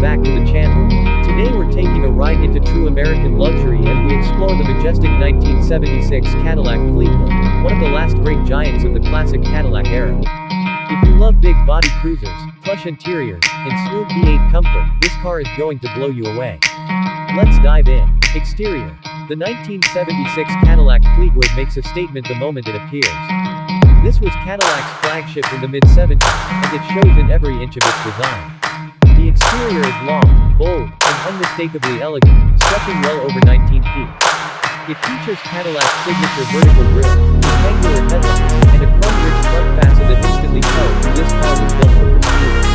back to the channel. Today we're taking a ride into true American luxury as we explore the majestic 1976 Cadillac Fleetwood, one of the last great giants of the classic Cadillac era. If you love big body cruisers, plush interiors, and smooth V8 comfort, this car is going to blow you away. Let's dive in. Exterior. The 1976 Cadillac Fleetwood makes a statement the moment it appears. This was Cadillac's flagship in the mid-70s, and it shows in every inch of its design. The exterior is long, bold, and unmistakably elegant, stretching well over 19 feet. It features Cadillac's signature vertical grille, rectangular headlights, and a chrome-rich front fascia that instantly tells you this car was built for prestige.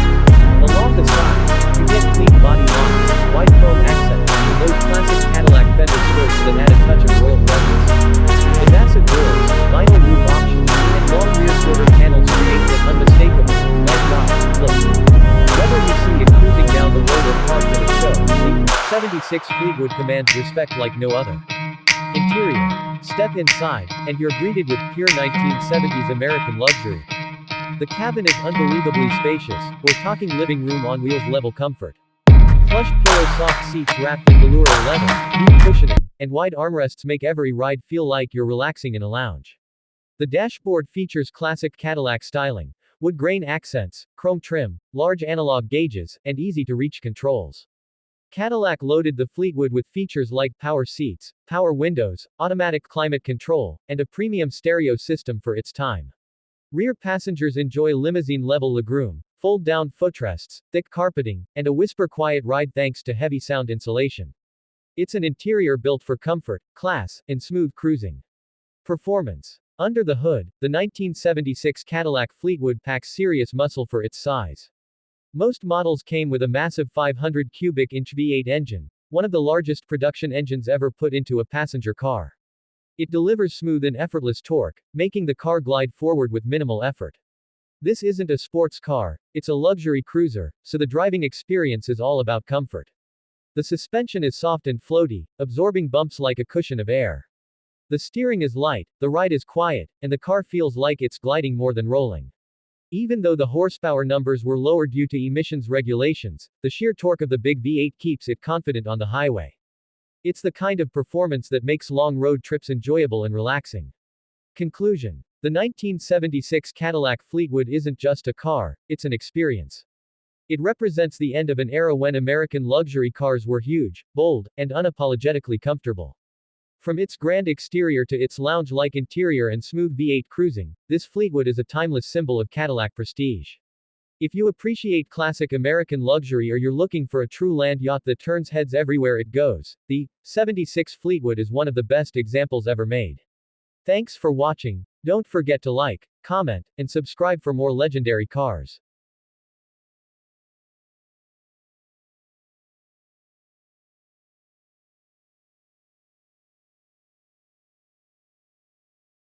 Along the sides, you get clean body lines, wide chrome accents, and those classic Cadillac fender skirts that add a touch of royal presence. The massive doors, vinyl roof options, and long rear quarter panels create an unmistakable, red-hot look. Whether you see it cruising down the road or parked in a show, the 76 Fleetwood commands respect like no other. Interior. Step inside, and you're greeted with pure 1970s American luxury. The cabin is unbelievably spacious, we're talking living room on wheels level comfort. Plush pillow soft seats wrapped in velour leather, deep cushioning, and wide armrests make every ride feel like you're relaxing in a lounge. The dashboard features classic Cadillac styling, wood grain accents, chrome trim, large analog gauges, and easy-to-reach controls. Cadillac loaded the Fleetwood with features like power seats, power windows, automatic climate control, and a premium stereo system for its time. Rear passengers enjoy limousine-level legroom, fold-down footrests, thick carpeting, and a whisper-quiet ride thanks to heavy sound insulation. It's an interior built for comfort, class, and smooth cruising. Performance. Under the hood, the 1976 Cadillac Fleetwood packs serious muscle for its size. Most models came with a massive 500 cubic inch V8 engine, one of the largest production engines ever put into a passenger car. It delivers smooth and effortless torque, making the car glide forward with minimal effort. This isn't a sports car, it's a luxury cruiser, so the driving experience is all about comfort. The suspension is soft and floaty, absorbing bumps like a cushion of air. The steering is light, the ride is quiet, and the car feels like it's gliding more than rolling. Even though the horsepower numbers were lower due to emissions regulations, the sheer torque of the big V8 keeps it confident on the highway. It's the kind of performance that makes long road trips enjoyable and relaxing. Conclusion. The 1976 Cadillac Fleetwood isn't just a car, it's an experience. It represents the end of an era when American luxury cars were huge, bold, and unapologetically comfortable. From its grand exterior to its lounge-like interior and smooth V8 cruising, this Fleetwood is a timeless symbol of Cadillac prestige. If you appreciate classic American luxury or you're looking for a true land yacht that turns heads everywhere it goes, the 76 Fleetwood is one of the best examples ever made. Thanks for watching. Don't forget to like, comment, and subscribe for more legendary cars.